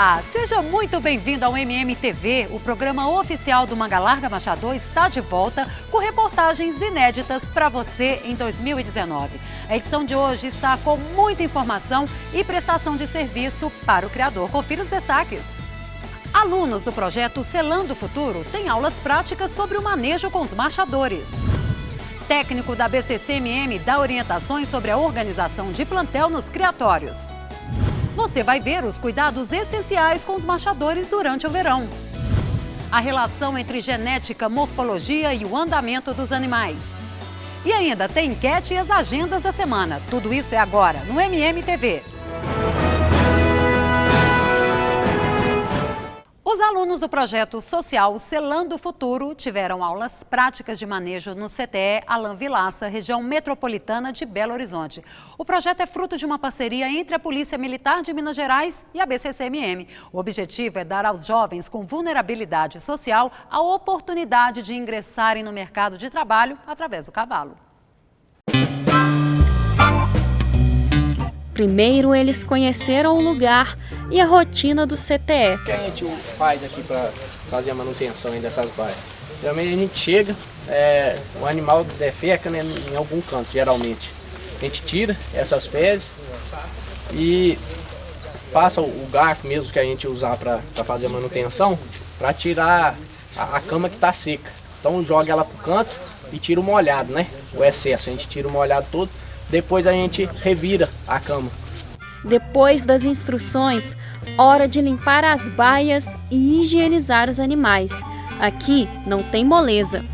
Olá, seja muito bem-vindo ao MMTV. O programa oficial do Manga Larga Marchador está de volta com reportagens inéditas para você em 2019. A edição de hoje está com muita informação e prestação de serviço para o criador. Confira os destaques. Alunos do projeto Selando o Futuro têm aulas práticas sobre o manejo com os marchadores. Técnico da BCCMM dá orientações sobre a organização de plantel nos criatórios. Você vai ver os cuidados essenciais com os marchadores durante o verão. A relação entre genética, morfologia e o andamento dos animais. E ainda tem enquete e as agendas da semana. Tudo isso é agora no MMTV. Os alunos do projeto social Selando o Futuro tiveram aulas práticas de manejo no CTE Alain Vilaça, região metropolitana de Belo Horizonte. O projeto é fruto de uma parceria entre a Polícia Militar de Minas Gerais e a BCCMM. O objetivo é dar aos jovens com vulnerabilidade social a oportunidade de ingressarem no mercado de trabalho através do cavalo. Primeiro, eles conheceram o lugar e a rotina do CTE. O que a gente faz aqui para fazer a manutenção dessas baias? Geralmente a gente chega, o animal defeca, né, em algum canto, geralmente. A gente tira essas fezes e passa o garfo mesmo que a gente usar para fazer a manutenção, para tirar a cama que está seca. Então joga ela para o canto e tira o molhado, né? O excesso, a gente tira o molhado todo. Depois a gente revira a cama. Depois das instruções, hora de limpar as baias e higienizar os animais. Aqui não tem moleza.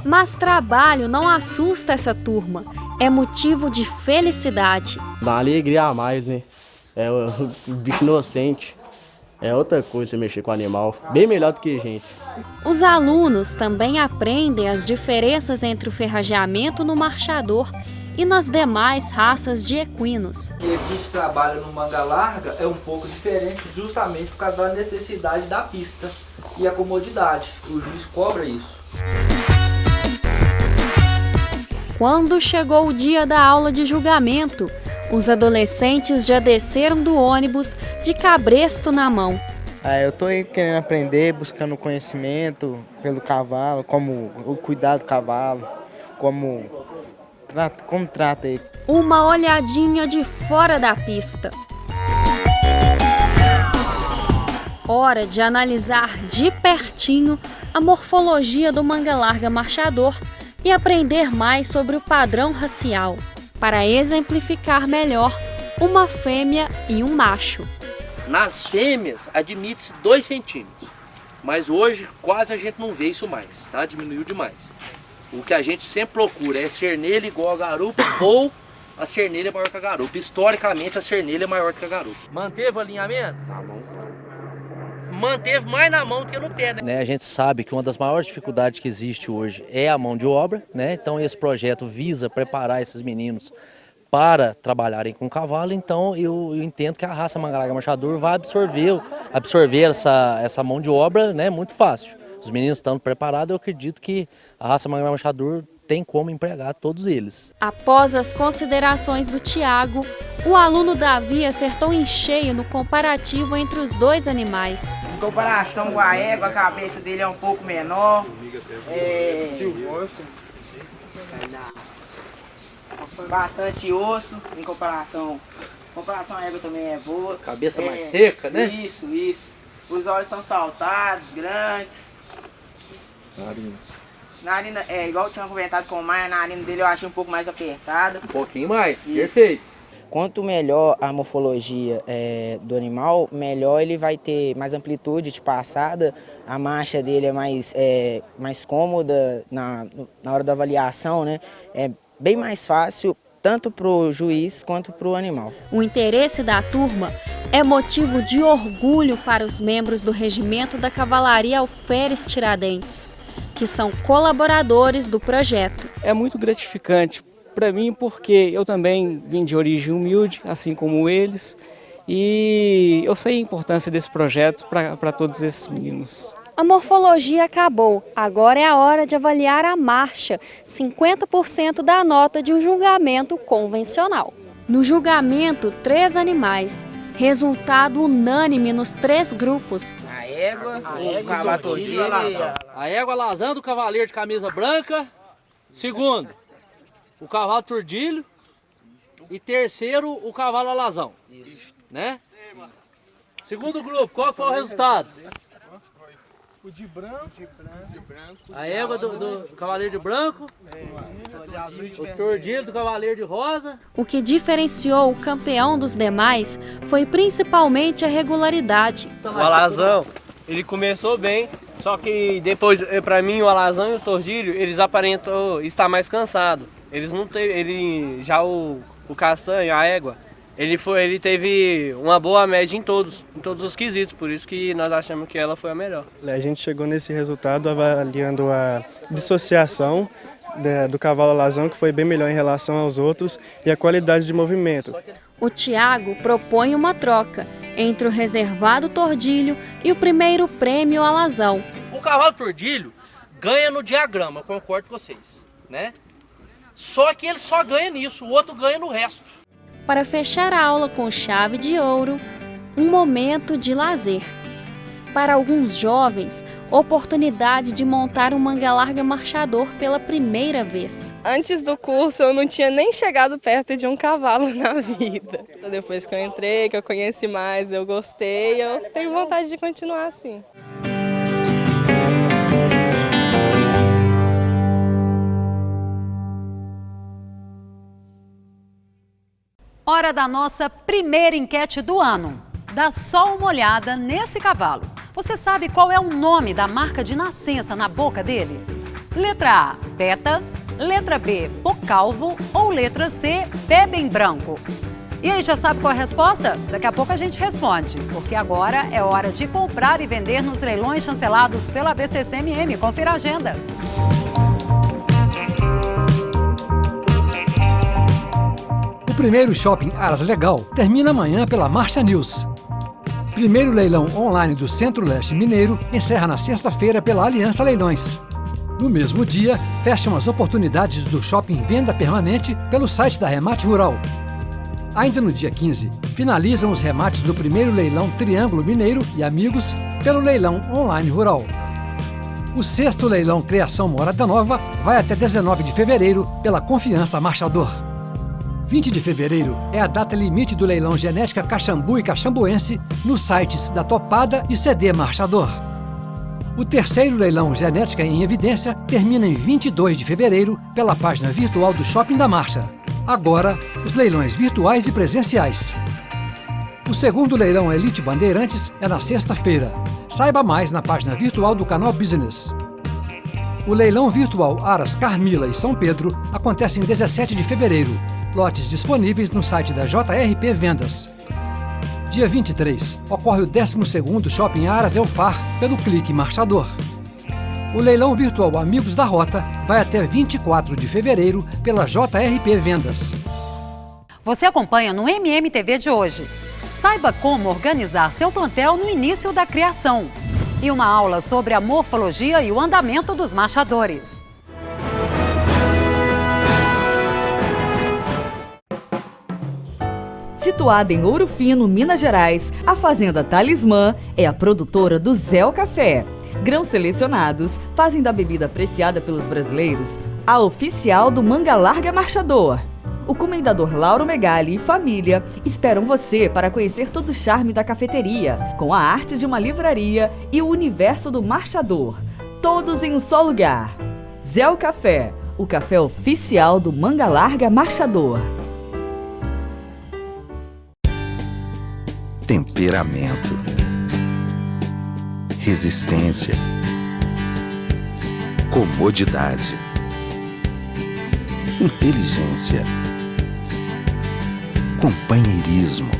Mas trabalho não assusta essa turma. É motivo de felicidade. Dá uma alegria a mais, né? É o bicho inocente. É outra coisa você mexer com o animal, bem melhor do que gente. Os alunos também aprendem as diferenças entre o ferrageamento no marchador e nas demais raças de equinos. E aqui a gente trabalha no manga larga é um pouco diferente justamente por causa da necessidade da pista e a comodidade. O juiz cobra isso. Quando chegou o dia da aula de julgamento, os adolescentes já desceram do ônibus de cabresto na mão. Eu estou querendo aprender, buscando conhecimento pelo cavalo, como o cuidado do cavalo, como trata ele. Uma olhadinha de fora da pista. Hora de analisar de pertinho a morfologia do manga larga marchador e aprender mais sobre o padrão racial, para exemplificar melhor uma fêmea e um macho. Nas fêmeas admite-se 2 centímetros, mas hoje quase a gente não vê isso mais, tá? Diminuiu demais. O que a gente sempre procura é cernelha igual a garupa ou a cernelha maior que a garupa. Historicamente a cernelha é maior que a garupa. Manteve o alinhamento? Na mão. Manteve mais na mão do que no pé, né? A gente sabe que uma das maiores dificuldades que existe hoje é a mão de obra, né? Então esse projeto visa preparar esses meninos para trabalharem com cavalo, então eu entendo que a raça manga larga marchador vai absorver essa mão de obra, né, muito fácil. Os meninos estando preparados, eu acredito que a raça manga larga marchador tem como empregar todos eles. Após as considerações do Tiago, o aluno Davi acertou em cheio no comparativo entre os dois animais. Em comparação com a égua, a cabeça dele é um pouco menor. Bastante osso, em comparação à égua também é boa. Cabeça mais seca, né? Isso. Os olhos são saltados, grandes. Narina, igual eu tinha comentado com o Maia, a narina dele eu achei um pouco mais apertada. Um pouquinho mais, isso. Perfeito. Quanto melhor a morfologia do animal, melhor ele vai ter mais amplitude de passada, a marcha dele é mais cômoda na hora da avaliação, né? É bem mais fácil tanto para o juiz quanto para o animal. O interesse da turma é motivo de orgulho para os membros do Regimento da Cavalaria Alferes Tiradentes, que são colaboradores do projeto. É muito gratificante para mim porque eu também vim de origem humilde, assim como eles, e eu sei a importância desse projeto para todos esses meninos. A morfologia acabou, agora é a hora de avaliar a marcha, 50% da nota de um julgamento convencional. No julgamento, 3 animais, Resultado unânime nos 3 grupos. A égua, o cavalo tordilho e a alazão. A égua alazão do cavaleiro de camisa branca. Segundo, o cavalo tordilho. E terceiro, o cavalo alazão. Isso. Né? Segundo grupo, qual foi o resultado? O de branco. A égua do cavaleiro de branco. O tordilho do cavaleiro de rosa. O que diferenciou o campeão dos demais foi principalmente a regularidade. O alazão, ele começou bem, só que depois, pra mim, o alazão e o tordilho, eles aparentam estar mais cansados. Eles não teve, o castanho, a égua, ele teve uma boa média em todos os quesitos, por isso que nós achamos que ela foi a melhor. A gente chegou nesse resultado avaliando a dissociação do cavalo alazão, que foi bem melhor em relação aos outros, e a qualidade de movimento. O Thiago propõe uma troca entre o reservado tordilho e o primeiro prêmio alazão. O cavalo tordilho ganha no diagrama, eu concordo com vocês, né? Só que ele só ganha nisso, o outro ganha no resto. Para fechar a aula com chave de ouro, um momento de lazer. Para alguns jovens, oportunidade de montar um manga larga marchador pela primeira vez. Antes do curso eu não tinha nem chegado perto de um cavalo na vida. Depois que eu entrei, que eu conheci mais, eu gostei, eu tenho vontade de continuar assim. Hora da nossa primeira enquete do ano. Dá só uma olhada nesse cavalo. Você sabe qual é o nome da marca de nascença na boca dele? Letra A, Beta. Letra B, Pocalvo. Ou letra C, Pé Bem Branco. E aí, já sabe qual é a resposta? Daqui a pouco a gente responde, porque agora é hora de comprar e vender nos leilões chancelados pela BCCMM. Confira a agenda. O primeiro Shopping Aras Legal termina amanhã pela Marcha News. Primeiro leilão online do Centro-Leste Mineiro encerra na sexta-feira pela Aliança Leilões. No mesmo dia, fecham as oportunidades do Shopping Venda Permanente pelo site da Remate Rural. Ainda no dia 15, finalizam os remates do primeiro leilão Triângulo Mineiro e Amigos pelo leilão online rural. O sexto leilão Criação Morada Nova vai até 19 de fevereiro pela Confiança Marchador. 20 de fevereiro é a data limite do leilão Genética Caxambu e Caxambuense nos sites da Topada e CD Marchador. O terceiro leilão Genética em Evidência termina em 22 de fevereiro pela página virtual do Shopping da Marcha. Agora, os leilões virtuais e presenciais. O segundo leilão Elite Bandeirantes é na sexta-feira. Saiba mais na página virtual do canal Business. O leilão virtual Aras Carmila e São Pedro acontece em 17 de fevereiro. Lotes disponíveis no site da JRP Vendas. Dia 23, ocorre o 12º Shopping Aras Elfar pelo Clique Marchador. O leilão virtual Amigos da Rota vai até 24 de fevereiro pela JRP Vendas. Você acompanha no MMTV de hoje. Saiba como organizar seu plantel no início da criação. E uma aula sobre a morfologia e o andamento dos marchadores. Situada em Ouro Fino, Minas Gerais, a Fazenda Talismã é a produtora do Zéu Café. Grãos selecionados fazem da bebida apreciada pelos brasileiros a oficial do Manga Larga Marchador. O comendador Lauro Megali e família esperam você para conhecer todo o charme da cafeteria, com a arte de uma livraria e o universo do marchador. Todos em um só lugar. Zéu Café, o café oficial do Manga Larga Marchador. Temperamento, resistência, comodidade, inteligência, companheirismo.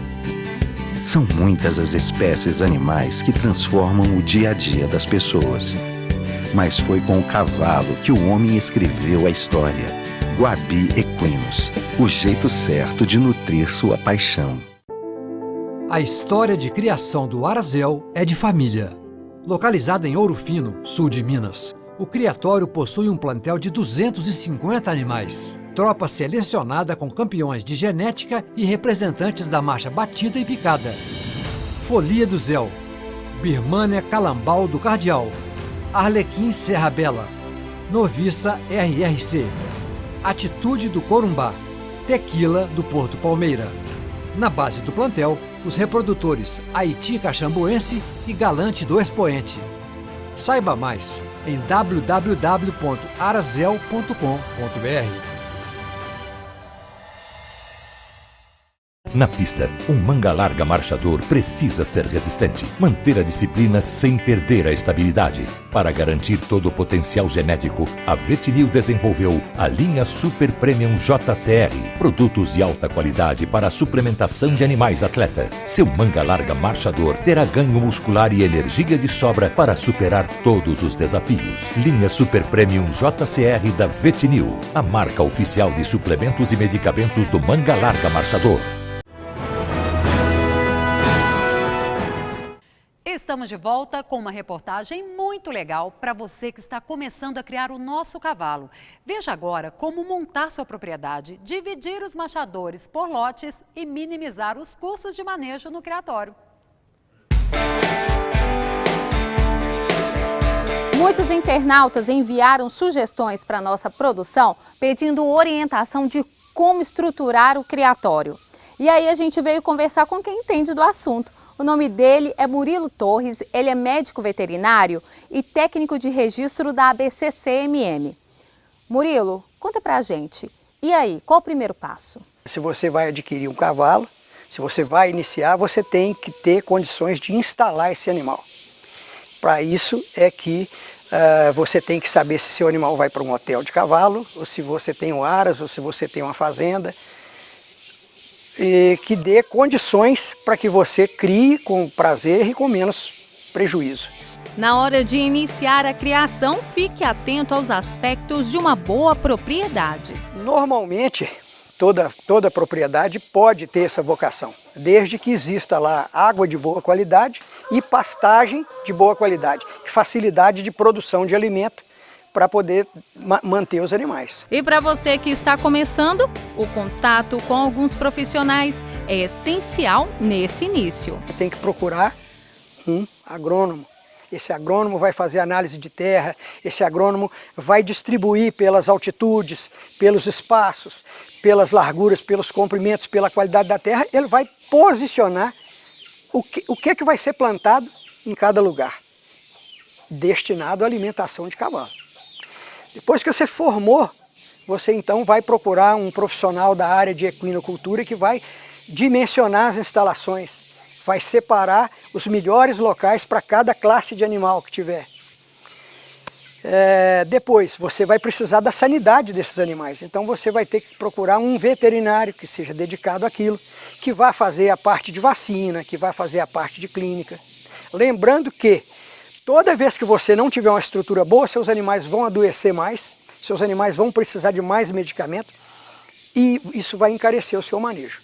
São muitas as espécies animais que transformam o dia a dia das pessoas. Mas foi com o cavalo que o homem escreveu a história. Guabi Equinos, o jeito certo de nutrir sua paixão. A história de criação do Arazel é de família. Localizada em Ouro Fino, sul de Minas, o criatório possui um plantel de 250 animais. tropa selecionada com campeões de genética e representantes da marcha batida e picada. Folia do Zéu, Birmania Calambau do Cardeal, Arlequim Serra Bela, Noviça RRC, Atitude do Corumbá, Tequila do Porto Palmeira. Na base do plantel, os reprodutores Haiti Caxambuense e Galante do Expoente. Saiba mais em www.arazel.com.br. Na pista, um manga larga marchador precisa ser resistente, manter a disciplina sem perder a estabilidade. Para garantir todo o potencial genético, a Vetinil desenvolveu a linha Super Premium JCR, produtos de alta qualidade para a suplementação de animais atletas. Seu manga larga marchador terá ganho muscular e energia de sobra para superar todos os desafios. Linha Super Premium JCR da Vetinil, a marca oficial de suplementos e medicamentos do manga larga marchador. Estamos de volta com uma reportagem muito legal para você que está começando a criar o nosso cavalo. Veja agora como montar sua propriedade, dividir os machadores por lotes e minimizar os custos de manejo no criatório. Muitos internautas enviaram sugestões para a nossa produção pedindo orientação de como estruturar o criatório. E aí a gente veio conversar com quem entende do assunto. O nome dele é Murilo Torres, ele é médico veterinário e técnico de registro da ABCCMM. Murilo, conta pra gente, e aí, qual o primeiro passo? Se você vai adquirir um cavalo, se você vai iniciar, você tem que ter condições de instalar esse animal. Para isso é que você tem que saber se seu animal vai para um hotel de cavalo, ou se você tem um aras, ou se você tem uma fazenda, e que dê condições para que você crie com prazer e com menos prejuízo. Na hora de iniciar a criação, fique atento aos aspectos de uma boa propriedade. Normalmente, toda propriedade pode ter essa vocação, desde que exista lá água de boa qualidade e pastagem de boa qualidade, facilidade de produção de alimento para poder manter os animais. E para você que está começando, o contato com alguns profissionais é essencial nesse início. Tem que procurar um agrônomo. Esse agrônomo vai fazer análise de terra, esse agrônomo vai distribuir pelas altitudes, pelos espaços, pelas larguras, pelos comprimentos, pela qualidade da terra, ele vai posicionar o que vai ser plantado em cada lugar, destinado à alimentação de cavalo. Depois que você formou, você então vai procurar um profissional da área de equinocultura que vai dimensionar as instalações, vai separar os melhores locais para cada classe de animal que tiver. Depois, você vai precisar da sanidade desses animais, então você vai ter que procurar um veterinário que seja dedicado àquilo, que vai fazer a parte de vacina, que vai fazer a parte de clínica. Lembrando que toda vez que você não tiver uma estrutura boa, seus animais vão adoecer mais, seus animais vão precisar de mais medicamento e isso vai encarecer o seu manejo.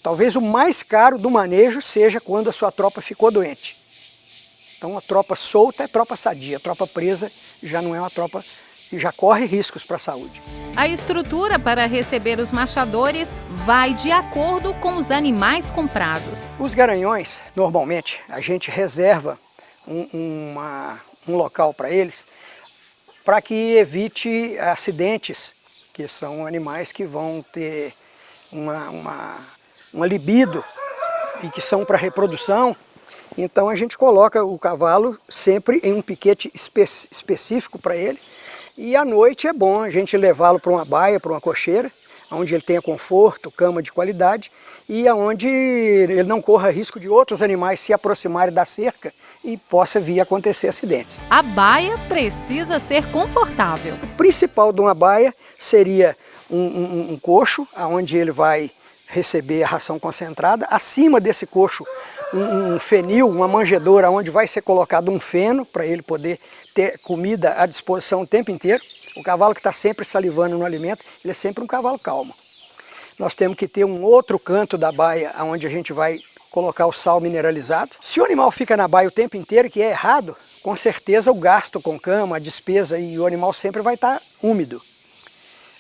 Talvez o mais caro do manejo seja quando a sua tropa ficou doente. Então a tropa solta é tropa sadia, a tropa presa já não é uma tropa que já corre riscos para a saúde. A estrutura para receber os machadores vai de acordo com os animais comprados. Os garanhões, normalmente, a gente reserva um local para eles, para que evite acidentes, que são animais que vão ter uma libido e que são para reprodução. Então a gente coloca o cavalo sempre em um piquete específico para ele, e à noite é bom a gente levá-lo para uma baia, para uma cocheira, onde ele tenha conforto, cama de qualidade e onde ele não corra risco de outros animais se aproximarem da cerca e possa vir a acontecer acidentes. A baia precisa ser confortável. O principal de uma baia seria um coxo, onde ele vai receber a ração concentrada. Acima desse coxo, um fenil, uma manjedoura, onde vai ser colocado um feno para ele poder ter comida à disposição o tempo inteiro. O cavalo que está sempre salivando no alimento, ele é sempre um cavalo calmo. Nós temos que ter um outro canto da baia, onde a gente vai colocar o sal mineralizado. Se o animal fica na baia o tempo inteiro, que é errado, com certeza o gasto com cama, a despesa e o animal sempre vai estar úmido.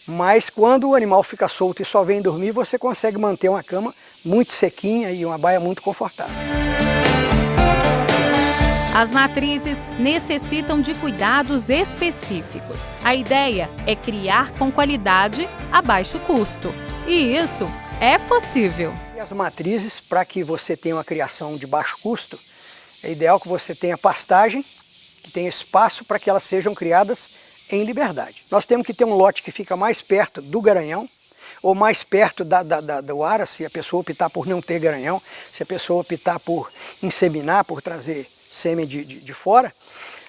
Mas quando o animal fica solto e só vem dormir, você consegue manter uma cama muito sequinha e uma baia muito confortável. As matrizes necessitam de cuidados específicos. A ideia é criar com qualidade a baixo custo. E isso é possível. E as matrizes, para que você tenha uma criação de baixo custo, é ideal que você tenha pastagem, que tenha espaço para que elas sejam criadas em liberdade. Nós temos que ter um lote que fica mais perto do garanhão, ou mais perto do aras, se a pessoa optar por não ter garanhão, se a pessoa optar por inseminar, por trazer sêmen de fora,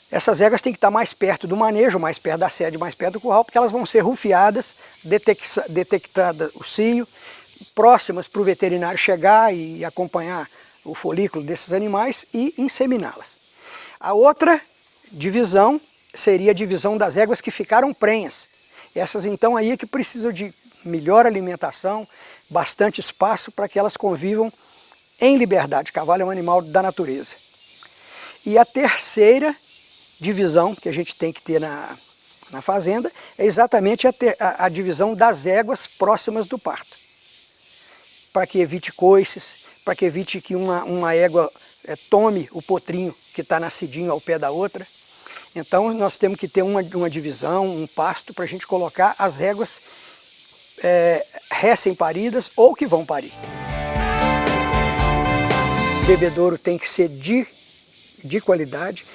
essas éguas têm que estar mais perto do manejo, mais perto da sede, mais perto do curral, porque elas vão ser rufiadas, detectada o cio, próximas para o veterinário chegar e acompanhar o folículo desses animais e inseminá-las. A outra divisão seria a divisão das éguas que ficaram prenhas. Essas então aí é que precisam de melhor alimentação, bastante espaço para que elas convivam em liberdade. O cavalo é um animal da natureza. E a terceira divisão que a gente tem que ter na fazenda é exatamente a divisão das éguas próximas do parto. Para que evite coices, para que evite que uma égua tome o potrinho que está nascidinho ao pé da outra. Então nós temos que ter uma divisão, um pasto para a gente colocar as éguas recém-paridas ou que vão parir. O bebedouro tem que ser de qualidade,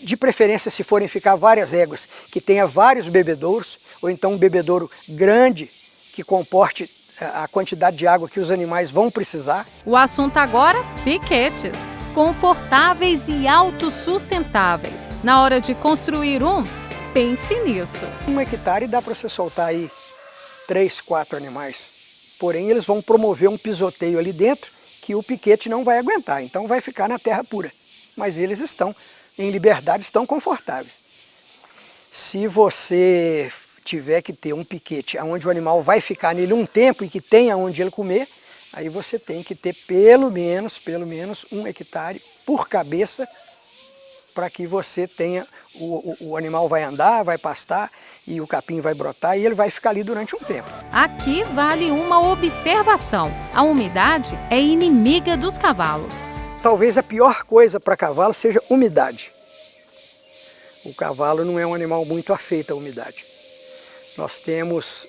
de preferência se forem ficar várias éguas, que tenha vários bebedouros, ou então um bebedouro grande que comporte a quantidade de água que os animais vão precisar. O assunto agora, piquetes. Confortáveis e autossustentáveis. Na hora de construir pense nisso. 1 hectare dá para você soltar aí 3, 4 animais. Porém, eles vão promover um pisoteio ali dentro que o piquete não vai aguentar. Então vai ficar na terra pura. Mas eles estão em liberdade, estão confortáveis. Se você tiver que ter um piquete onde o animal vai ficar nele um tempo e que tenha onde ele comer, aí você tem que ter pelo menos 1 hectare por cabeça para que você tenha, o animal vai andar, vai pastar e o capim vai brotar e ele vai ficar ali durante um tempo. Aqui vale uma observação. A umidade é inimiga dos cavalos. Talvez a pior coisa para cavalo seja umidade. O cavalo não é um animal muito afeito à umidade. Nós temos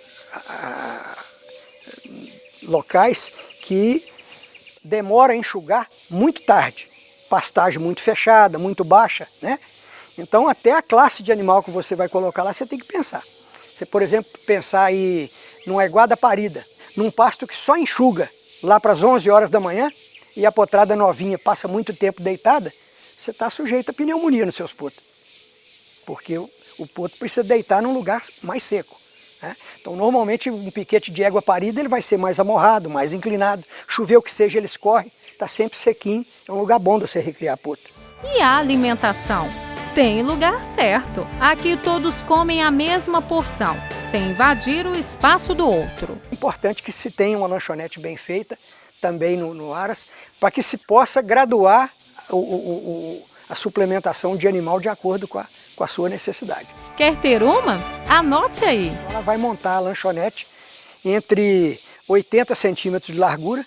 locais que demora a enxugar muito tarde. Pastagem muito fechada, muito baixa, né? Então até a classe de animal que você vai colocar lá, você tem que pensar. Você, por exemplo, pensar aí numa iguada parida, num pasto que só enxuga lá para as 11 horas da manhã e a potrada novinha passa muito tempo deitada, você está sujeito a pneumonia nos seus potros. Porque o potro precisa deitar num lugar mais seco. Então normalmente um piquete de égua parida ele vai ser mais amorrado, mais inclinado, chover o que seja ele escorre, está sempre sequinho, é um lugar bom de você recriar potro. E a alimentação? Tem lugar certo, aqui todos comem a mesma porção, sem invadir o espaço do outro. É importante que se tenha uma lanchonete bem feita, também no aras, para que se possa graduar a suplementação de animal de acordo com a sua necessidade. Quer ter uma? Anote aí. Ela vai montar a lanchonete entre 80 centímetros de largura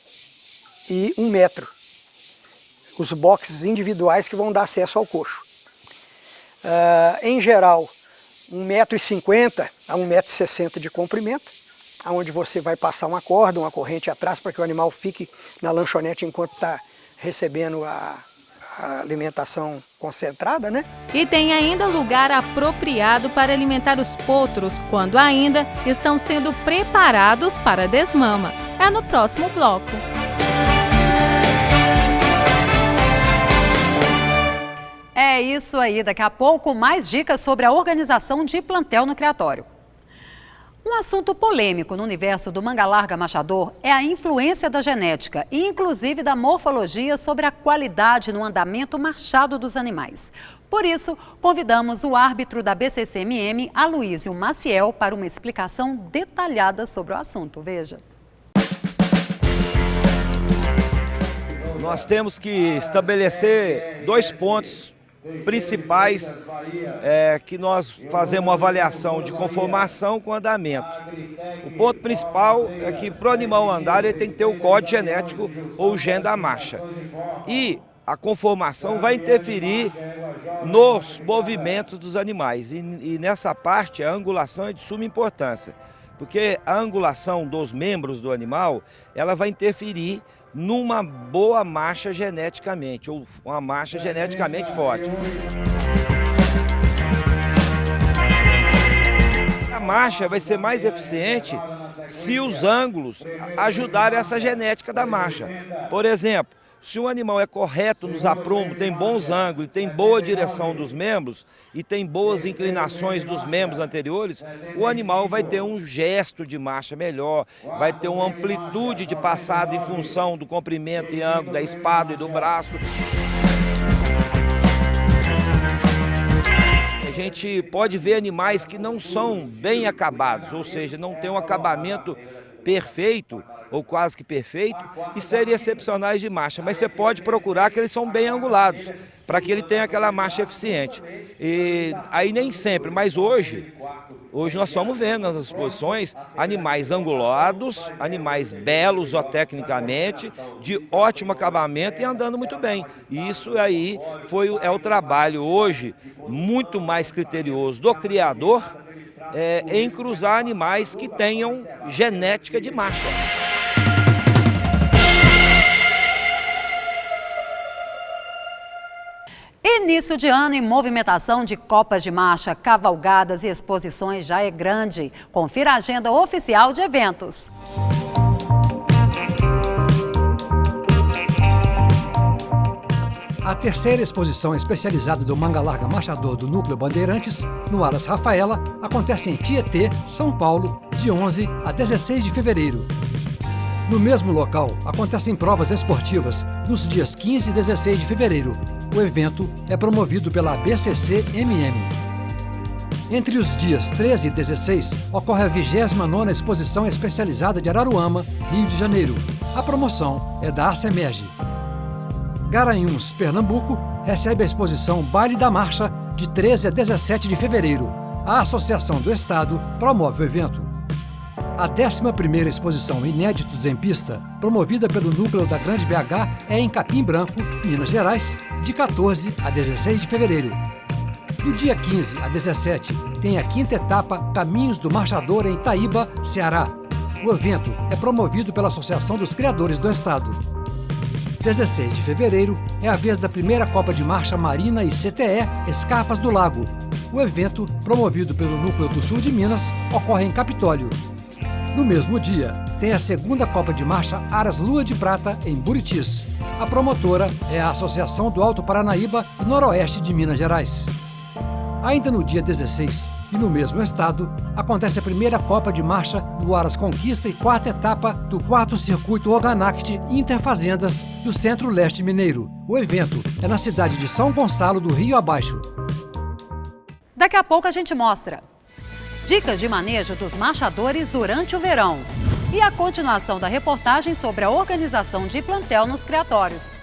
e 1 metro. Os boxes individuais que vão dar acesso ao coxo. Em geral, 1,50 m a 1,60 m de comprimento, onde você vai passar uma corda, uma corrente atrás para que o animal fique na lanchonete enquanto está recebendo a alimentação concentrada, né? E tem ainda lugar apropriado para alimentar os potros quando ainda estão sendo preparados para a desmama. É no próximo bloco. É isso aí, daqui a pouco mais dicas sobre a organização de plantel no criatório. Um assunto polêmico no universo do manga larga machador é a influência da genética e inclusive da morfologia sobre a qualidade no andamento marchado dos animais. Por isso, convidamos o árbitro da BCCMM, Aloísio Maciel, para uma explicação detalhada sobre o assunto. Veja. Nós temos que estabelecer 2 pontos principais que nós fazemos uma avaliação de conformação com andamento. O ponto principal é que para o animal andar ele tem que ter o código genético ou o gene da marcha. E a conformação vai interferir nos movimentos dos animais. E nessa parte a angulação é de suma importância, porque a angulação dos membros do animal ela vai interferir numa boa marcha geneticamente, ou uma marcha geneticamente forte. A marcha vai ser mais eficiente se os ângulos ajudarem essa genética da marcha. Por exemplo, se um animal é correto nos aprumos, tem bons ângulos, tem boa direção dos membros e tem boas inclinações dos membros anteriores, o animal vai ter um gesto de marcha melhor, vai ter uma amplitude de passada em função do comprimento e ângulo da espádua e do braço. A gente pode ver animais que não são bem acabados, ou seja, não tem um acabamento perfeito ou quase que perfeito e serem excepcionais de marcha, mas você pode procurar que eles são bem angulados para que ele tenha aquela marcha eficiente. E aí nem sempre, mas hoje nós estamos vendo nas exposições animais angulados, animais belos zootecnicamente, de ótimo acabamento e andando muito bem. E isso aí é o trabalho hoje muito mais criterioso do criador em cruzar animais que tenham genética de marcha. Início de ano e movimentação de copas de marcha, cavalgadas e exposições já é grande. Confira a agenda oficial de eventos. A terceira exposição especializada do Manga Larga Marchador do Núcleo Bandeirantes, no Aras Rafaela, acontece em Tietê, São Paulo, de 11 a 16 de fevereiro. No mesmo local, acontecem provas esportivas nos dias 15 e 16 de fevereiro. O evento é promovido pela BCC-MM. Entre os dias 13 e 16, ocorre a 29ª Exposição Especializada de Araruama, Rio de Janeiro. A promoção é da ACEMERGE. Garanhuns, Pernambuco, recebe a exposição Baile da Marcha de 13 a 17 de fevereiro. A Associação do Estado promove o evento. A 11ª Exposição Inéditos em Pista, promovida pelo Núcleo da Grande BH, é em Capim Branco, Minas Gerais, de 14 a 16 de fevereiro. Do dia 15 a 17, tem a 5ª etapa Caminhos do Marchador em Itaíba, Ceará. O evento é promovido pela Associação dos Criadores do Estado. 16 de fevereiro é a vez da primeira Copa de Marcha Marina e CTE Escarpas do Lago. O evento, promovido pelo Núcleo do Sul de Minas, ocorre em Capitólio. No mesmo dia, tem a segunda Copa de Marcha Aras Lua de Prata, em Buritis. A promotora é a Associação do Alto Paranaíba e Noroeste de Minas Gerais. Ainda no dia 16, e no mesmo estado, acontece a primeira Copa de Marcha do Aras Conquista e 4ª etapa do 4º Circuito Organact Interfazendas do Centro-Leste Mineiro. O evento é na cidade de São Gonçalo do Rio Abaixo. Daqui a pouco a gente mostra dicas de manejo dos marchadores durante o verão e a continuação da reportagem sobre a organização de plantel nos criatórios.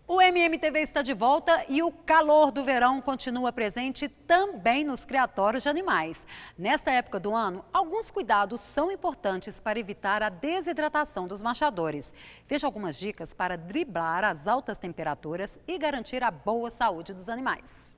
O MMTV está de volta e o calor do verão continua presente também nos criatórios de animais. Nesta época do ano, alguns cuidados são importantes para evitar a desidratação dos marchadores. Veja algumas dicas para driblar as altas temperaturas e garantir a boa saúde dos animais.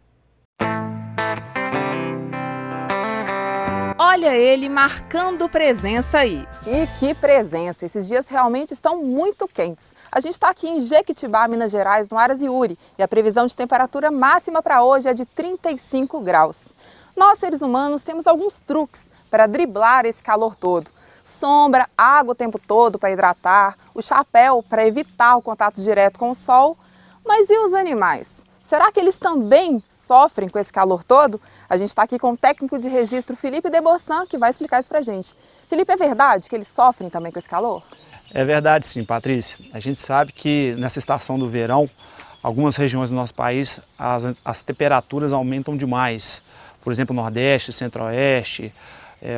Olha ele marcando presença aí. E que presença! Esses dias realmente estão muito quentes. A gente está aqui em Jequitibá, Minas Gerais, no Aras Iuri, e a previsão de temperatura máxima para hoje é de 35 graus. Nós, seres humanos, temos alguns truques para driblar esse calor todo. Sombra, água o tempo todo para hidratar, o chapéu para evitar o contato direto com o sol. Mas e os animais? Será que eles também sofrem com esse calor todo? A gente está aqui com o técnico de registro Felipe Debossan, que vai explicar isso para a gente. Felipe, é verdade que eles sofrem também com esse calor? É verdade sim, Patrícia. A gente sabe que nessa estação do verão, algumas regiões do nosso país, as temperaturas aumentam demais. Por exemplo, Nordeste, Centro-Oeste,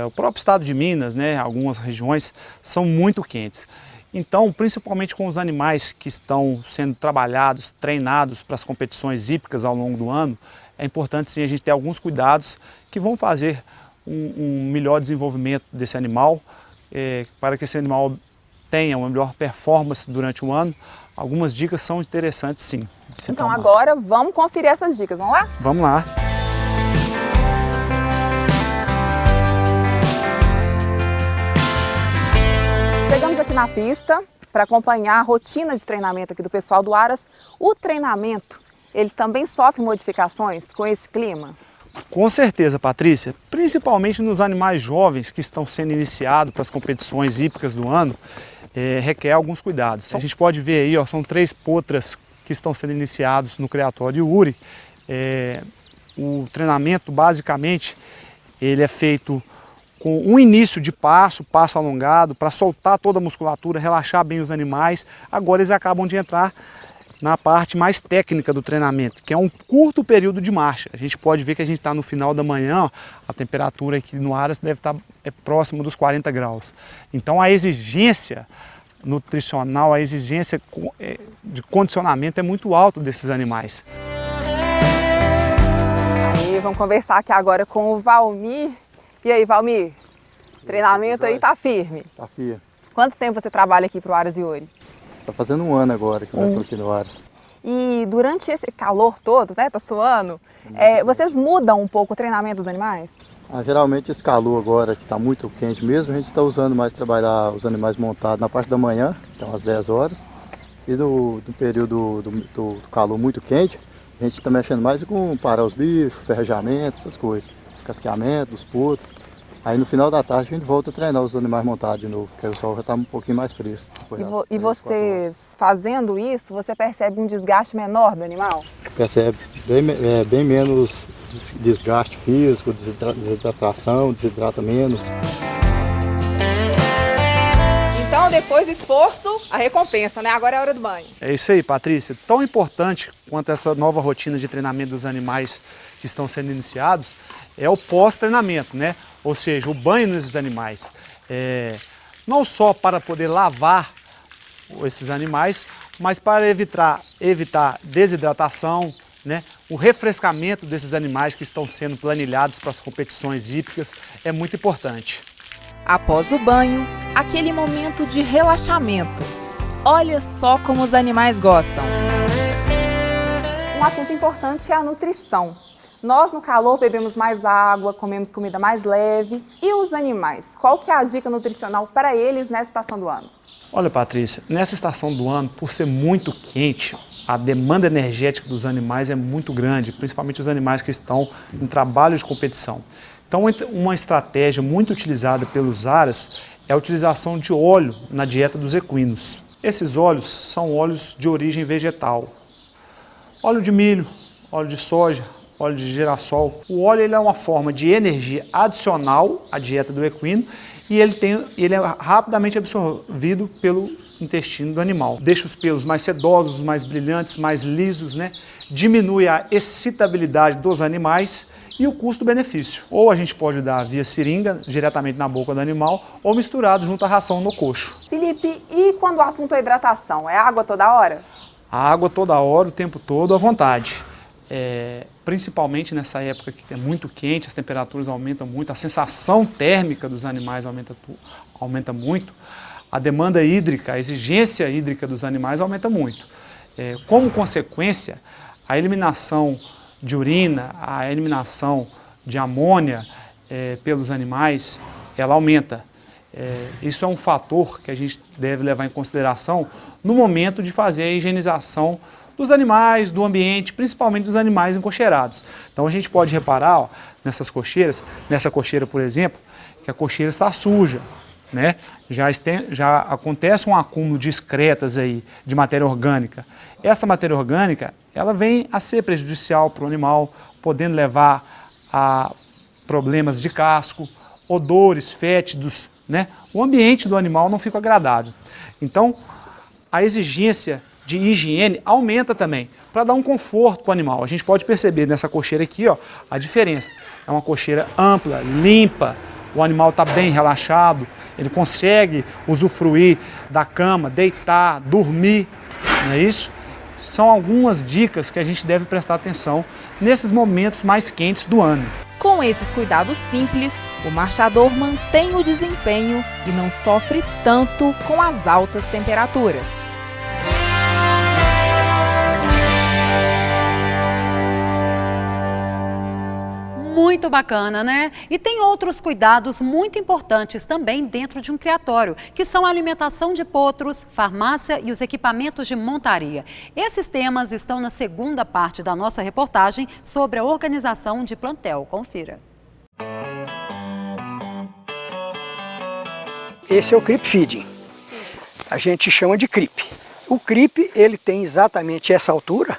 O próprio estado de Minas, né, algumas regiões são muito quentes. Então, principalmente com os animais que estão sendo trabalhados, treinados para as competições hípicas ao longo do ano, é importante sim a gente ter alguns cuidados que vão fazer um melhor desenvolvimento desse animal, para que esse animal tenha uma melhor performance durante o ano. Algumas dicas são interessantes sim. Então agora vamos conferir essas dicas, vamos lá? Vamos lá. Chegamos aqui na pista para acompanhar a rotina de treinamento aqui do pessoal do Aras. O treinamento, ele também sofre modificações com esse clima? Com certeza, Patrícia, principalmente nos animais jovens que estão sendo iniciados para as competições hípicas do ano, requer alguns cuidados. A gente pode ver aí, ó, são 3 potras que estão sendo iniciados no criatório URI. O treinamento, basicamente, ele é feito com um início de passo alongado, para soltar toda a musculatura, relaxar bem os animais. Agora eles acabam de entrar na parte mais técnica do treinamento, que é um curto período de marcha. A gente pode ver que a gente está no final da manhã, ó, a temperatura aqui no Aras deve estar próxima dos 40 graus. Então a exigência nutricional, a exigência de condicionamento é muito alta desses animais. Aí vamos conversar aqui agora com o Valmir. E aí, Valmir, treinamento aí tá firme? Tá firme. Quanto tempo você trabalha aqui pro Aras e URI? Tá fazendo 1 ano agora que eu estou aqui no Aras. E durante esse calor todo, né, tá suando, vocês mudam um pouco o treinamento dos animais? Geralmente esse calor agora, que está muito quente mesmo, a gente está usando mais trabalhar os animais montados na parte da manhã, então às 10 horas. E no período do calor muito quente, a gente está mexendo mais com parar os bichos, ferrajamento, essas coisas. Casqueamento dos potros. Aí no final da tarde a gente volta a treinar os animais montados de novo, porque o sol já está um pouquinho mais fresco. E vocês fazendo isso, você percebe um desgaste menor do animal? Percebe bem menos desgaste físico, desidratação, desidrata menos. Então depois do esforço, a recompensa, né? Agora é a hora do banho. É isso aí, Patrícia. Tão importante quanto essa nova rotina de treinamento dos animais que estão sendo iniciados é o pós-treinamento, né? Ou seja, o banho nesses animais. Não só para poder lavar esses animais, mas para evitar desidratação, né? O refrescamento desses animais que estão sendo planilhados para as competições hípicas é muito importante. Após o banho, aquele momento de relaxamento. Olha só como os animais gostam. Um assunto importante é a nutrição. Nós no calor bebemos mais água, comemos comida mais leve. E os animais? Qual que é a dica nutricional para eles nessa estação do ano? Olha, Patrícia, nessa estação do ano, por ser muito quente, a demanda energética dos animais é muito grande, principalmente os animais que estão em trabalho de competição. Então, uma estratégia muito utilizada pelos Aras é a utilização de óleo na dieta dos equinos. Esses óleos são óleos de origem vegetal. Óleo de milho, óleo de soja, óleo de girassol. O óleo ele é uma forma de energia adicional à dieta do equino e ele é rapidamente absorvido pelo intestino do animal. Deixa os pelos mais sedosos, mais brilhantes, mais lisos, né? Diminui a excitabilidade dos animais e o custo-benefício. Ou a gente pode dar via seringa, diretamente na boca do animal, ou misturado junto à ração no coxo. Felipe, e quando o assunto é hidratação? É água toda hora? A água toda hora, o tempo todo, à vontade. Principalmente nessa época que é muito quente, as temperaturas aumentam muito, a sensação térmica dos animais aumenta muito, a demanda hídrica, a exigência hídrica dos animais aumenta muito. Como consequência, a eliminação de urina, a eliminação de amônia pelos animais, ela aumenta. Isso é um fator que a gente deve levar em consideração no momento de fazer a higienização dos animais, do ambiente, principalmente dos animais encocheirados. Então a gente pode reparar, ó, nessas cocheiras, nessa cocheira, por exemplo, que a cocheira está suja, né? Já acontece um acúmulo de excretas aí, de matéria orgânica. Essa matéria orgânica, ela vem a ser prejudicial para o animal, podendo levar a problemas de casco, odores fétidos, né? O ambiente do animal não fica agradável. Então, a exigência de higiene aumenta também, para dar um conforto para o animal. A gente pode perceber nessa cocheira aqui, ó, a diferença. É uma cocheira ampla, limpa, o animal está bem relaxado, ele consegue usufruir da cama, deitar, dormir, não é isso? São algumas dicas que a gente deve prestar atenção nesses momentos mais quentes do ano. Com esses cuidados simples, o marchador mantém o desempenho e não sofre tanto com as altas temperaturas. Muito bacana, né? E tem outros cuidados muito importantes também dentro de um criatório, que são a alimentação de potros, farmácia e os equipamentos de montaria. Esses temas estão na segunda parte da nossa reportagem sobre a organização de plantel. Confira. Esse é o creep feeding. A gente chama de creep. O creep, ele tem exatamente essa altura,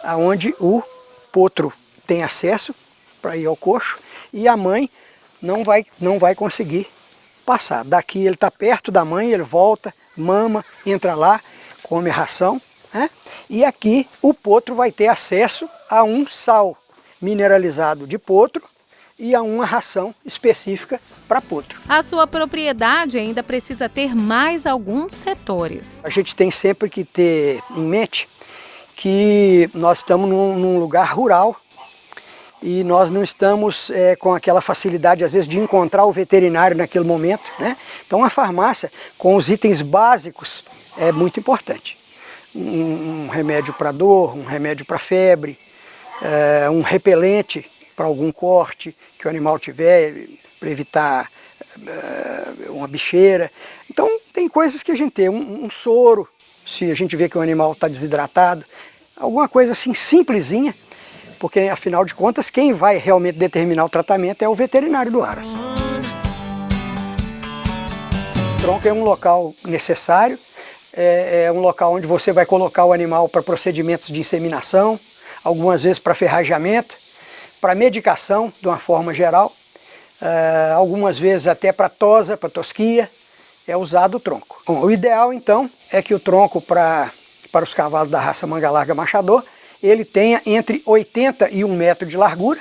aonde o potro tem acesso para ir ao coxo, e a mãe não vai conseguir passar. Daqui ele está perto da mãe, ele volta, mama, entra lá, come a ração, né? E aqui o potro vai ter acesso a um sal mineralizado de potro e a uma ração específica para potro. A sua propriedade ainda precisa ter mais alguns setores. A gente tem sempre que ter em mente que nós estamos num lugar rural, e nós não estamos com aquela facilidade, às vezes, de encontrar o veterinário naquele momento, né? Então a farmácia, com os itens básicos, é muito importante. Um remédio para dor, um remédio para febre, um repelente para algum corte que o animal tiver, para evitar uma bicheira. Então tem coisas que a gente tem, um soro, se a gente vê que o animal está desidratado, alguma coisa assim simplesinha, porque, afinal de contas, quem vai realmente determinar o tratamento é o veterinário do Aras. O tronco é um local necessário, é um local onde você vai colocar o animal para procedimentos de inseminação, algumas vezes para ferrageamento, para medicação, de uma forma geral, algumas vezes até para tosa, para tosquia, é usado o tronco. Bom, o ideal, então, é que o tronco para os cavalos da raça manga larga machador, ele tenha entre 80 e 1 metro de largura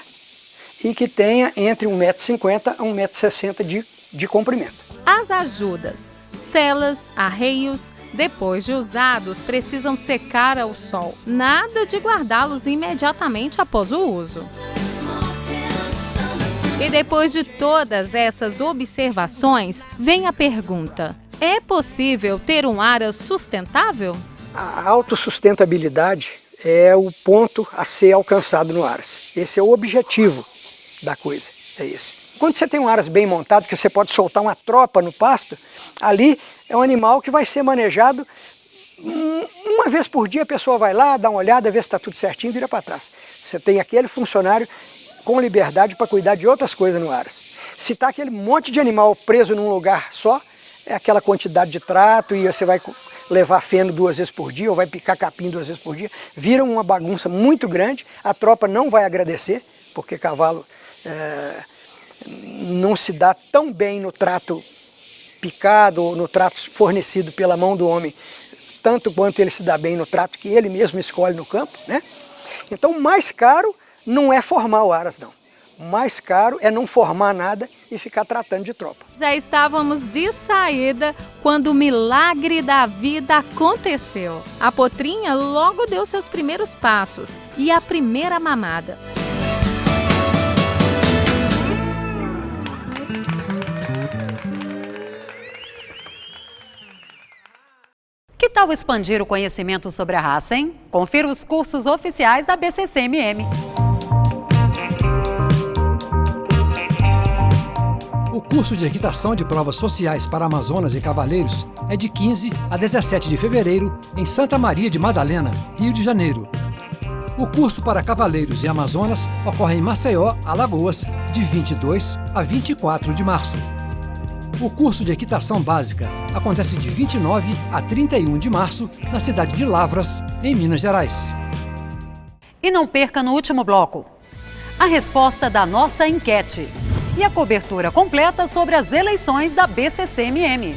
e que tenha entre 1,50 m a 1,60 m de comprimento. As ajudas, selas, arreios, depois de usados, precisam secar ao sol. Nada de guardá-los imediatamente após o uso. E depois de todas essas observações, vem a pergunta: é possível ter um Aras sustentável? A autossustentabilidade é o ponto a ser alcançado no Aras. Esse é o objetivo da coisa, é esse. Quando você tem um Aras bem montado, que você pode soltar uma tropa no pasto, ali é um animal que vai ser manejado uma vez por dia. A pessoa vai lá, dá uma olhada, vê se está tudo certinho e vira para trás. Você tem aquele funcionário com liberdade para cuidar de outras coisas no Aras. Se está aquele monte de animal preso num lugar só, é aquela quantidade de trato e você vai levar feno 2 vezes por dia ou vai picar capim 2 vezes por dia, vira uma bagunça muito grande, a tropa não vai agradecer, porque cavalo não se dá tão bem no trato picado ou no trato fornecido pela mão do homem, tanto quanto ele se dá bem no trato que ele mesmo escolhe no campo, né? Então o mais caro não é formar o Aras, não. O mais caro é não formar nada e ficar tratando de tropa. Já estávamos de saída quando o milagre da vida aconteceu. A potrinha logo deu seus primeiros passos e a primeira mamada. Que tal expandir o conhecimento sobre a raça, hein? Confira os cursos oficiais da BCCMM. O curso de equitação de provas sociais para Amazonas e Cavaleiros é de 15 a 17 de fevereiro em Santa Maria de Madalena, Rio de Janeiro. O curso para Cavaleiros e Amazonas ocorre em Maceió, Alagoas, de 22 a 24 de março. O curso de equitação básica acontece de 29 a 31 de março na cidade de Lavras, em Minas Gerais. E não perca no último bloco a resposta da nossa enquete e a cobertura completa sobre as eleições da BCCMM.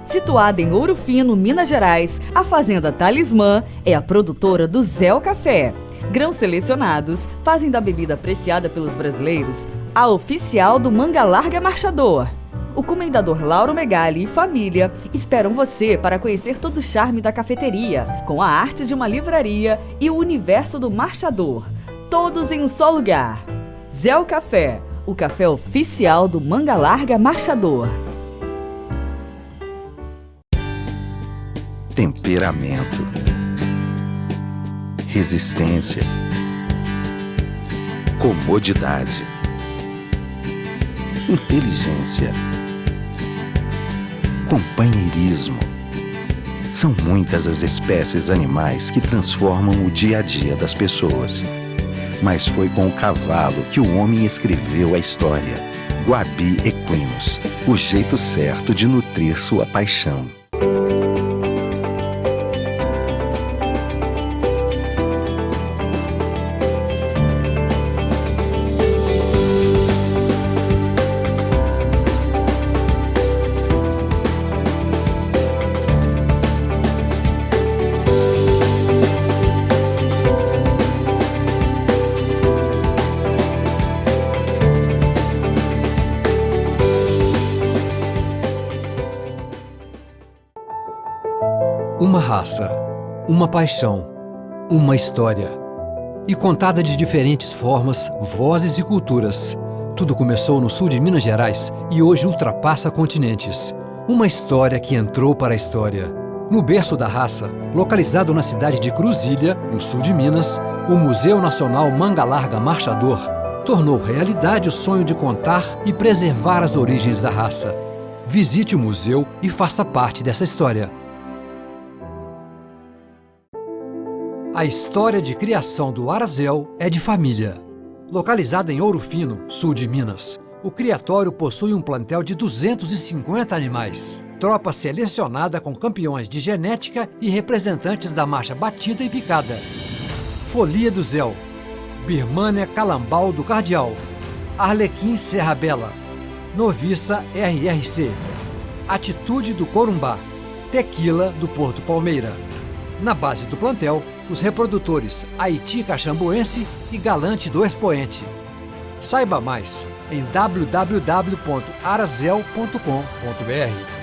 Situada em Ouro Fino, Minas Gerais, a Fazenda Talismã é a produtora do Zé o Café. Grãos selecionados fazem da bebida apreciada pelos brasileiros a oficial do Manga Larga Marchador. O comendador Lauro Megali e família esperam você para conhecer todo o charme da cafeteria, com a arte de uma livraria e o universo do marchador, todos em um só lugar. Zé Café, o café oficial do Manga Larga Marchador. Temperamento, resistência, comodidade, inteligência, companheirismo. São muitas as espécies animais que transformam o dia a dia das pessoas. Mas foi com o cavalo que o homem escreveu a história. Guabi Equinos, o jeito certo de nutrir sua paixão. Uma raça, uma paixão, uma história. E contada de diferentes formas, vozes e culturas. Tudo começou no sul de Minas Gerais e hoje ultrapassa continentes. Uma história que entrou para a história. No berço da raça, localizado na cidade de Cruzília, no sul de Minas, o Museu Nacional Manga Larga Marchador tornou realidade o sonho de contar e preservar as origens da raça. Visite o museu e faça parte dessa história. A história de criação do Arazel é de família. Localizado em Ouro Fino, sul de Minas, o criatório possui um plantel de 250 animais. Tropa selecionada com campeões de genética e representantes da marcha batida e picada. Folia do Zéu, Birmania Calambau do Cardeal, Arlequim Serra Bela, Noviça RRC, Atitude do Corumbá, Tequila do Porto Palmeira. Na base do plantel, os reprodutores Haiti Caxambuense e Galante do Expoente. Saiba mais em www.arazel.com.br.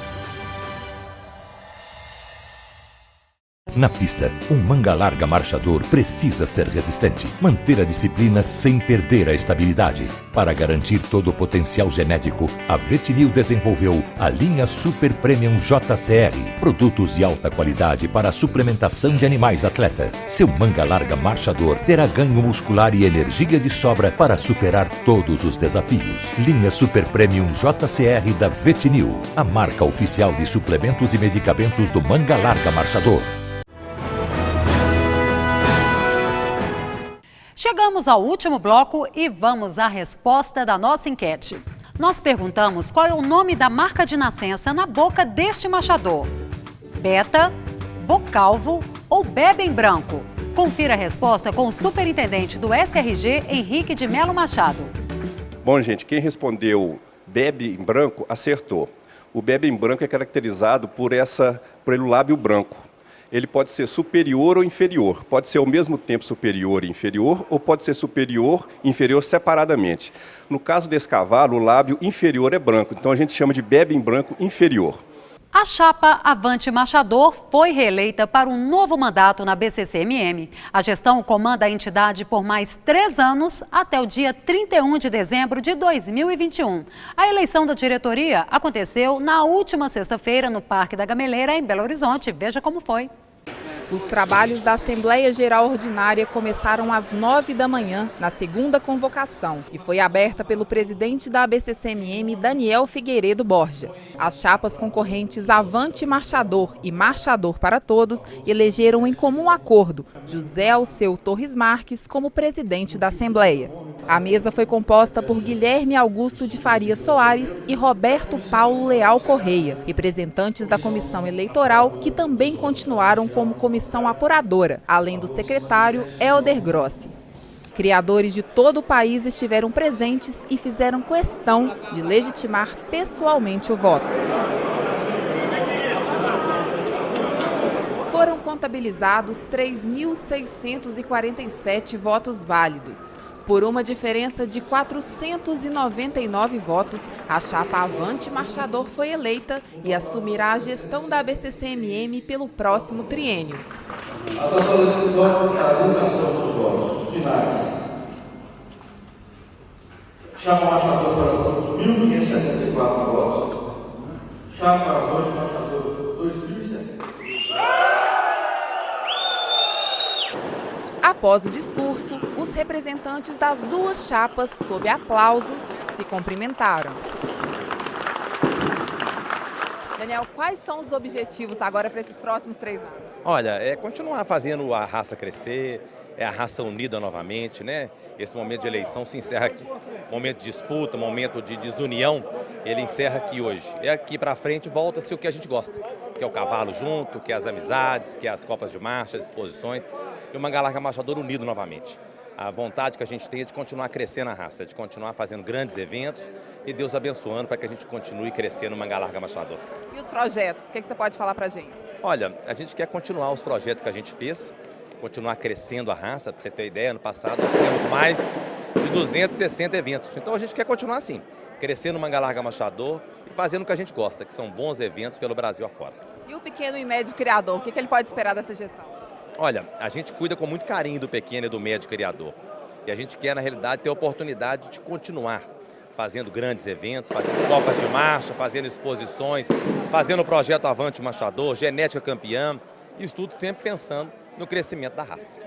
Na pista, um manga larga marchador precisa ser resistente, manter a disciplina sem perder a estabilidade. Para garantir todo o potencial genético, a Vetinil desenvolveu a linha Super Premium JCR, produtos de alta qualidade para a suplementação de animais atletas. Seu manga larga marchador terá ganho muscular e energia de sobra para superar todos os desafios. Linha Super Premium JCR da Vetinil, a marca oficial de suplementos e medicamentos do manga larga marchador. Chegamos ao último bloco e vamos à resposta da nossa enquete. Nós perguntamos qual é o nome da marca de nascença na boca deste machador. Beta, Bocalvo ou Bebe em Branco? Confira a resposta com o superintendente do SRG, Henrique de Melo Machado. Bom, gente, quem respondeu Bebe em Branco acertou. O Bebe em Branco é caracterizado por ele lábio branco. Ele pode ser superior ou inferior. Pode ser ao mesmo tempo superior e inferior, ou pode ser superior e inferior separadamente. No caso desse cavalo, o lábio inferior é branco, então a gente chama de Bebe em Branco inferior. A chapa Avante Machador foi reeleita para um novo mandato na BCCMM. A gestão comanda a entidade por mais 3 anos, até o dia 31 de dezembro de 2021. A eleição da diretoria aconteceu na última sexta-feira no Parque da Gameleira, em Belo Horizonte. Veja como foi. Os trabalhos da Assembleia Geral Ordinária começaram às 9 da manhã, na segunda convocação, e foi aberta pelo presidente da ABCCMM, Daniel Figueiredo Borja. As chapas concorrentes Avante Marchador e Marchador para Todos elegeram em comum acordo José Alceu Torres Marques como presidente da Assembleia. A mesa foi composta por Guilherme Augusto de Faria Soares e Roberto Paulo Leal Correia, representantes da comissão eleitoral, que também continuaram como comissão apuradora, além do secretário Helder Grossi. Criadores de todo o país estiveram presentes e fizeram questão de legitimar pessoalmente o voto. Foram contabilizados 3.647 votos válidos. Por uma diferença de 499 votos, a chapa Avante Marchador foi eleita e assumirá a gestão da ABCCMM pelo próximo triênio. A totalização dos votos finais. Chapa Marchador para todos, 1.574 votos. Chapa Avante Marchador, 2.070. Após o discurso, os representantes das duas chapas, sob aplausos, se cumprimentaram. Daniel, quais são os objetivos agora para esses próximos 3 anos? Olha, é continuar fazendo a raça crescer, é a raça unida novamente, né? Esse momento de eleição se encerra aqui. Momento de disputa, momento de desunião, ele encerra aqui hoje. E aqui para frente volta-se o que a gente gosta, que é o cavalo junto, que é as amizades, que é as copas de marcha, as exposições, e o Manga Larga Marchador unido novamente. A vontade que a gente tem é de continuar crescendo a raça, de continuar fazendo grandes eventos e Deus abençoando para que a gente continue crescendo o Manga Larga Marchador. E os projetos? O que você pode falar para a gente? Olha, a gente quer continuar os projetos que a gente fez, continuar crescendo a raça. Para você ter ideia, ano passado nós fizemos mais de 260 eventos. Então a gente quer continuar assim, crescendo o Manga Larga Marchador e fazendo o que a gente gosta, que são bons eventos pelo Brasil afora. E o pequeno e médio criador, o que ele pode esperar dessa gestão? Olha, a gente cuida com muito carinho do pequeno e do médio criador. E a gente quer, na realidade, ter a oportunidade de continuar fazendo grandes eventos, fazendo copas de marcha, fazendo exposições, fazendo o projeto Avante Marchador, Genética Campeã, isso tudo sempre pensando no crescimento da raça.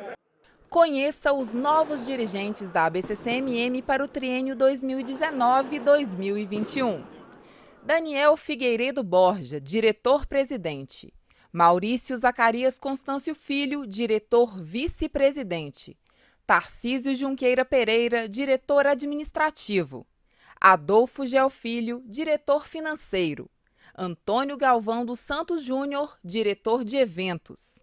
Conheça os novos dirigentes da ABCCMM para o triênio 2019-2021. Daniel Figueiredo Borja, diretor-presidente. Maurício Zacarias Constâncio Filho, diretor vice-presidente. Tarcísio Junqueira Pereira, diretor administrativo. Adolfo Gel Filho, diretor financeiro. Antônio Galvão dos Santos Júnior, diretor de eventos.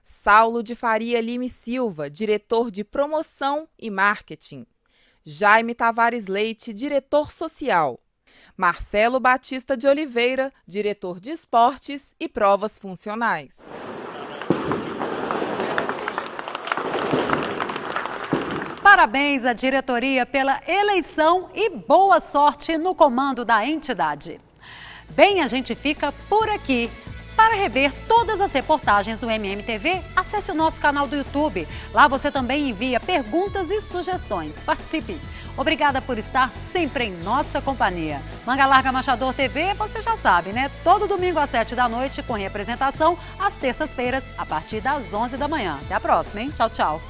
Saulo de Faria Lima Silva, diretor de promoção e marketing. Jaime Tavares Leite, diretor social. Marcelo Batista de Oliveira, diretor de esportes e provas funcionais. Parabéns à diretoria pela eleição e boa sorte no comando da entidade. Bem, a gente fica por aqui. Para rever todas as reportagens do MMTV, acesse o nosso canal do YouTube. Lá você também envia perguntas e sugestões. Participe! Obrigada por estar sempre em nossa companhia. Manga Larga Marchador TV, você já sabe, né? Todo domingo às 7 da noite, com representação às terças-feiras, a partir das 11 da manhã. Até a próxima, hein? Tchau, tchau!